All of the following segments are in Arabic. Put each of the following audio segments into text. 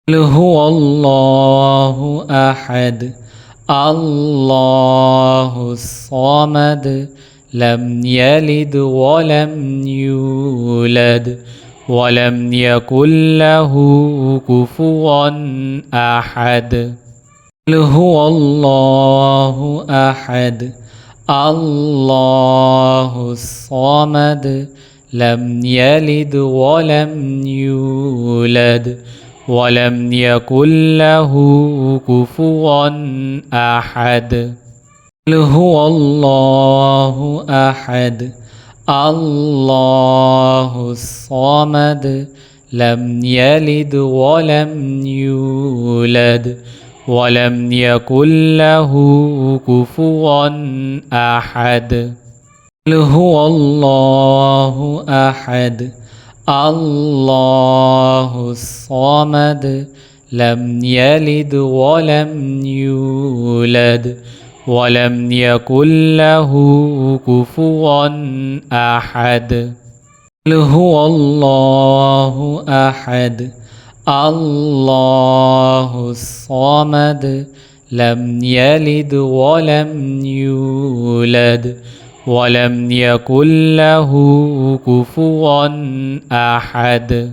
قل هو الله أحد الله الصمد لم يلد ولم يولد ولم يكن له كفوا أحد قل هو الله أحد الله الصمد لم يلد ولم يولد ولم يكن له كفوا أحد قل هو الله أحد الله الصمد لم يلد ولم يولد ولم يكن له كفوا أحد قل هو الله أحد الله الصمد لم يلد ولم يولد ولم يكن له كفوا أحد قل هو الله أحد الله الصمد لم يلد ولم يولد ولم يكن له كفوا أحد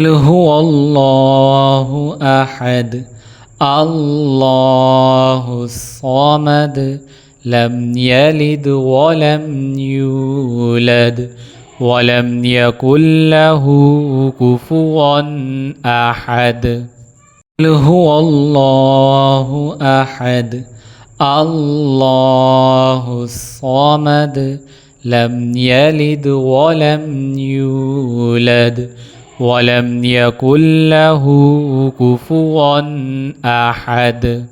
قل هو الله أحد الله الصمد لم يلد ولم يولد ولم يكن له كفوا أحد قل هو الله أحد الله الصمد لم يلد ولم يولد ولم يكن له كفوا أحد